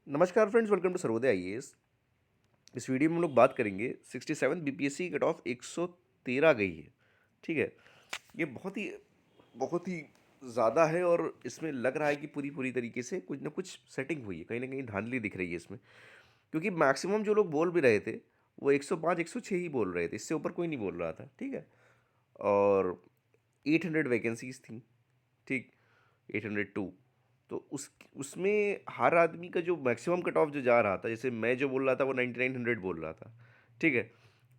नमस्कार friends, welcome to Sarvodaya IAS. इस video में हम लोग बात करेंगे 67 बीपीएससी कट ऑफ 113 गई है। ठीक है। ये बहुत ही ज़्यादा है और इसमें लग रहा है कि पूरी पूरी तरीके से कुछ ना कुछ सेटिंग हुई है, कहीं ना कहीं धांधली दिख रही है इसमें। क्योंकि मैक्सिमम जो लोग बोल भी रहे थे वो 105 106 ही बोल रहे थे, इससे ऊपर कोई नहीं बोल रहा था। ठीक है। और 800 वैकेंसीज थी। ठीक। 802। तो उसमें हर आदमी का जो मैक्सिमम कट ऑफ जो जा रहा था, जैसे मैं जो बोल रहा था वो 9900 बोल रहा था। ठीक है।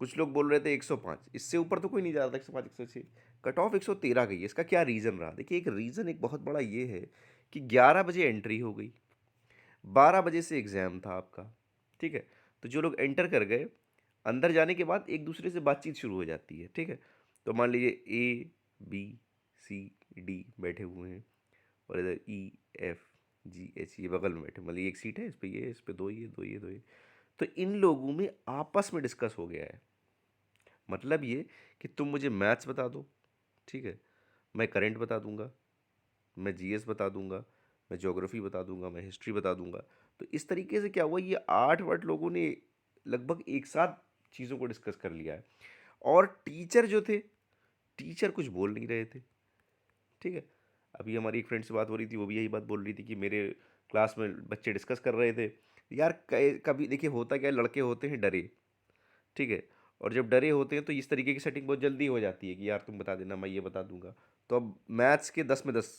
कुछ लोग बोल रहे थे 105, इससे ऊपर तो कोई नहीं जा रहा था। 105 106 कट ऑफ 113 गई है। इसका क्या रीज़न रहा? देखिए, एक रीज़न एक बहुत बड़ा ये है कि 11 बजे एंट्री हो गई, 12 बजे से एग्ज़ाम था आपका। ठीक है। तो जो लोग एंटर कर गए, अंदर जाने के बाद एक दूसरे से बातचीत शुरू हो जाती है। ठीक है। तो मान लीजिए ए बी सी डी बैठे हुए हैं और इधर ई एफ जी एच ये बगल में बैठे, मतलब एक सीट है, इस पे ये, इस पे दो ये। तो इन लोगों में आपस में डिस्कस हो गया है। मतलब ये कि तुम मुझे मैथ्स बता दो। ठीक है। मैं करंट बता दूंगा, मैं जीएस बता दूंगा, मैं ज्योग्राफी बता दूंगा, मैं हिस्ट्री बता दूंगा। तो इस तरीके से क्या हुआ, ये 8 वर्ड लोगों ने लगभग एक साथ चीज़ों को डिस्कस कर लिया है। और टीचर जो थे, टीचर कुछ बोल नहीं रहे थे। ठीक है। अभी हमारी एक फ्रेंड से बात हो रही थी, वो भी यही बात बोल रही थी कि मेरे क्लास में बच्चे डिस्कस कर रहे थे। यार कभी देखिए, होता क्या है, लड़के होते हैं डरे। ठीक है। और जब डरे होते हैं तो इस तरीके की सेटिंग बहुत जल्दी हो जाती है कि यार तुम बता देना, मैं ये बता दूंगा। तो अब मैथ्स के 10 में 10,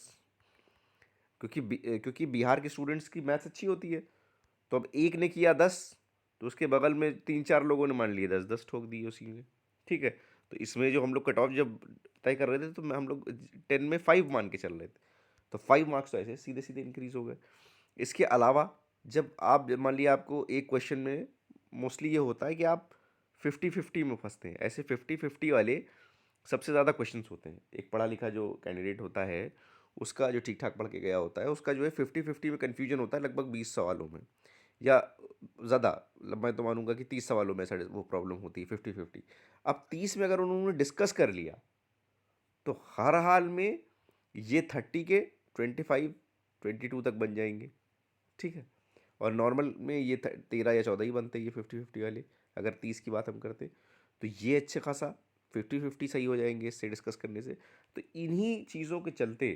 क्योंकि बिहार के स्टूडेंट्स की मैथ्स अच्छी होती है। तो अब एक ने किया 10, तो उसके बगल में 3 4 लोगों ने मान लिए 10 10 ठोक दिए उसी में। ठीक है। तो इसमें जो हम लोग कट ऑफ जब तय कर रहे थे तो हम लोग 10 में 5 मान के चल रहे थे। तो 5 मार्क्स तो ऐसे सीधे सीधे इंक्रीज हो गए। इसके अलावा जब मान लिया आपको एक क्वेश्चन में मोस्टली ये होता है कि आप 50 50 में फंसते हैं। ऐसे 50 50 वाले सबसे ज़्यादा क्वेश्चंस होते हैं। एक पढ़ा लिखा जो कैंडिडेट होता है, उसका जो ठीक ठाक पढ़ के गया होता है, उसका जो है 50 50 में कन्फ्यूजन होता है लगभग 20 सवालों में, या ज़्यादा। मैं तो मानूंगा कि 30 सवालों में ऐसा वो प्रॉब्लम होती है 50 50। अब 30 में अगर उन्होंने डिस्कस कर लिया तो हर हाल में ये 30 के 25 22 तक बन जाएंगे। ठीक है। और नॉर्मल में ये 13 या 14 ही बनते हैं, ये 50 50 वाले। अगर 30 की बात हम करते तो ये अच्छे खासा 50 50 सही हो जाएंगे इससे डिस्कस करने से। तो इन्हीं चीज़ों के चलते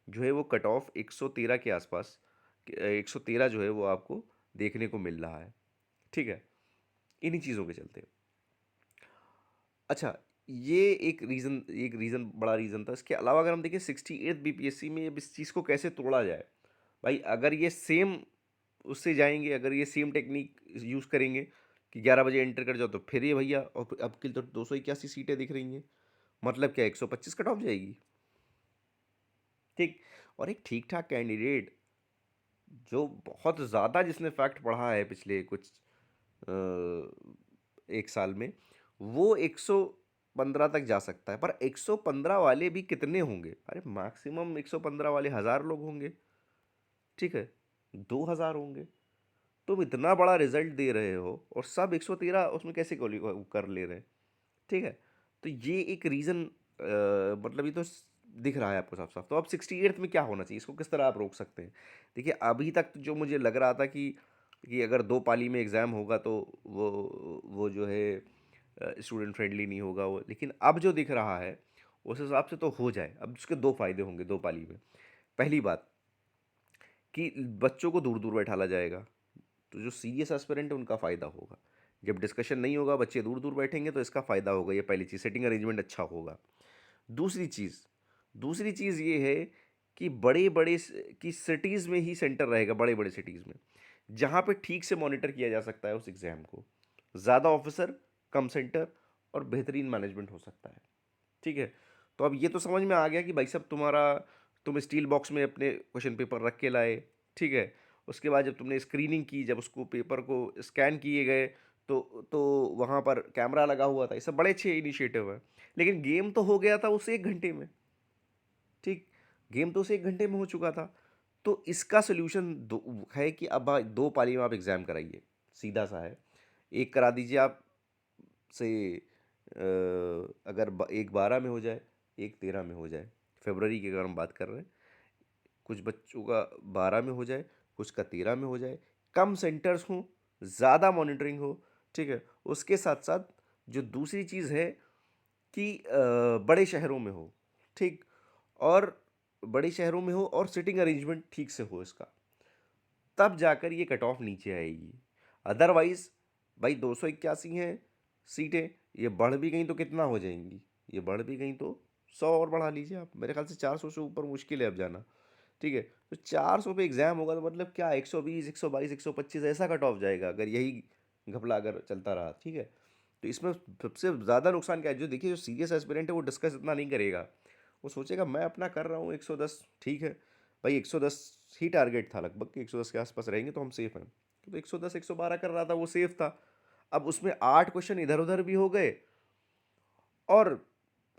जो है वो कट ऑफ 113 के आसपास, 113 जो है वो आपको देखने को मिल रहा है। ठीक है। इन्हीं चीज़ों के चलते। अच्छा, ये एक रीज़न बड़ा रीज़न था। इसके अलावा अगर हम देखें 68 बीपीएससी में अब इस चीज़ को कैसे तोड़ा जाए। भाई अगर ये सेम उससे जाएंगे, अगर ये सेम टेक्निक यूज़ करेंगे कि 11 बजे एंटर कर जाओ, तो फिर ये भैया, और अब की तो 281 सीटें दिख रही हैं। मतलब क्या 125 कट ऑफ जाएगी। ठीक। और एक ठीक ठाक कैंडिडेट जो बहुत ज़्यादा जिसने फैक्ट पढ़ा है पिछले कुछ एक साल में, वो 115 तक जा सकता है। पर 115 वाले भी कितने होंगे? अरे मैक्सिमम 115 वाले 1000 लोग होंगे। ठीक है। 2000 होंगे। तुम इतना बड़ा रिजल्ट दे रहे हो और सब 113 उसमें कैसे कर ले रहे हैं? ठीक है। तो ये एक रीज़न, मतलब ये तो दिख रहा है आपको साफ साफ। तो अब 68th में क्या होना चाहिए, इसको किस तरह आप रोक सकते हैं? देखिए, अभी तक तो जो मुझे लग रहा था कि अगर 2 पाली में एग्ज़ाम होगा तो वो जो है स्टूडेंट फ्रेंडली नहीं होगा वो, लेकिन अब जो दिख रहा है उस हिसाब से तो हो जाए। अब उसके 2 फायदे होंगे 2 पाली में। पहली बात कि बच्चों को दूर दूर बैठाला जाएगा, तो जो सीरियस एस्पिरेंट है उनका फ़ायदा होगा। जब डिस्कशन नहीं होगा, बच्चे दूर दूर बैठेंगे, तो इसका फ़ायदा होगा। ये पहली चीज़, सेटिंग अरेंजमेंट अच्छा होगा। दूसरी चीज़ दूसरी चीज़ ये है कि बड़े बड़े कि सिटीज़ में ही सेंटर रहेगा, बड़े बड़े सिटीज़ में, जहाँ पे ठीक से मॉनिटर किया जा सकता है उस एग्ज़ाम को। ज़्यादा ऑफिसर, कम सेंटर, और बेहतरीन मैनेजमेंट हो सकता है। ठीक है। तो अब ये तो समझ में आ गया कि भाई साहब तुम स्टील बॉक्स में अपने क्वेश्चन पेपर रख के लाए। ठीक है। उसके बाद जब तुमने स्क्रीनिंग की, जब उसको पेपर को स्कैन किए गए, तो वहाँ पर कैमरा लगा हुआ था। ये सब बड़े अच्छे इनिशिएटिव है। लेकिन गेम तो हो गया था उस 1 घंटे में। ठीक। गेम तो उस 1 घंटे में हो चुका था। तो इसका सोल्यूशन है कि अब 2 पाली में आप एग्ज़ाम कराइए। सीधा सा है। एक करा दीजिए आप से, अगर एक 12 में हो जाए, एक 13 में हो जाए। फरवरी की अगर हम बात कर रहे हैं, कुछ बच्चों का 12 में हो जाए, कुछ का 13 में हो जाए, कम सेंटर्स हों, ज़्यादा मॉनिटरिंग हो, ठीक है। उसके साथ साथ जो दूसरी चीज़ है कि बड़े शहरों में हो, ठीक, और बड़े शहरों में हो और सिटिंग अरेंजमेंट ठीक से हो इसका, तब जाकर ये कट ऑफ नीचे आएगी। अदरवाइज भाई 281 हैं सीटें, ये बढ़ भी गई तो कितना हो जाएंगी, ये बढ़ भी गई तो 100 और बढ़ा लीजिए आप, मेरे ख्याल से 400 से ऊपर मुश्किल है अब जाना, ठीक है। तो 400 पे एग्ज़ाम होगा तो मतलब क्या 120 122 125 ऐसा कट ऑफ जाएगा अगर यही घपला अगर चलता रहा, ठीक है। तो इसमें सबसे ज़्यादा नुकसान क्या है, जो देखिए जो सीरियस एस्पिरेंट है वो डिस्कस इतना नहीं करेगा, वो सोचेगा मैं अपना कर रहा हूँ 110, ठीक है भाई 110 ही टारगेट था लगभग कि 110 के आसपास रहेंगे तो हम सेफ हैं, तो 110 112 कर रहा था वो सेफ था। अब उसमें 8 क्वेश्चन इधर उधर भी हो गए, और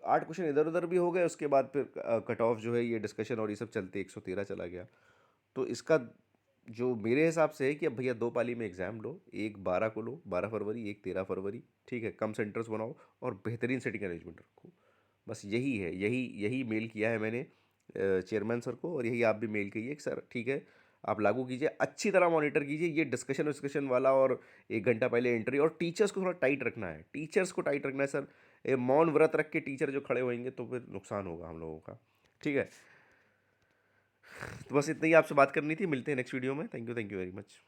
8 क्वेश्चन इधर उधर भी हो गए, उसके बाद फिर कट ऑफ जो है ये डिस्कशन और ये सब चलते 113 चला गया। तो इसका जो मेरे हिसाब से है कि अब भैया दो पाली में एग्ज़ाम लो, एक 12 को लो, 12 फरवरी, एक 13 फरवरी, ठीक है, कम सेंटर्स बनाओ और बेहतरीन सेटिंग अरेंजमेंट रखो। बस यही है, यही यही मेल किया है मैंने चेयरमैन सर को, और यही आप भी मेल कीजिए कि सर ठीक है आप लागू कीजिए, अच्छी तरह मॉनिटर कीजिए ये डिस्कशन विस्कशन वाला, और 1 घंटा पहले एंट्री, और टीचर्स को थोड़ा टाइट रखना है, टीचर्स को टाइट रखना है सर। ये मौन व्रत रख के टीचर जो खड़े होंगे तो फिर नुकसान होगा हम लोगों का, ठीक है। तो बस इतना ही आपसे बात करनी थी, मिलते हैं नेक्स्ट वीडियो में, थैंक यू वेरी मच।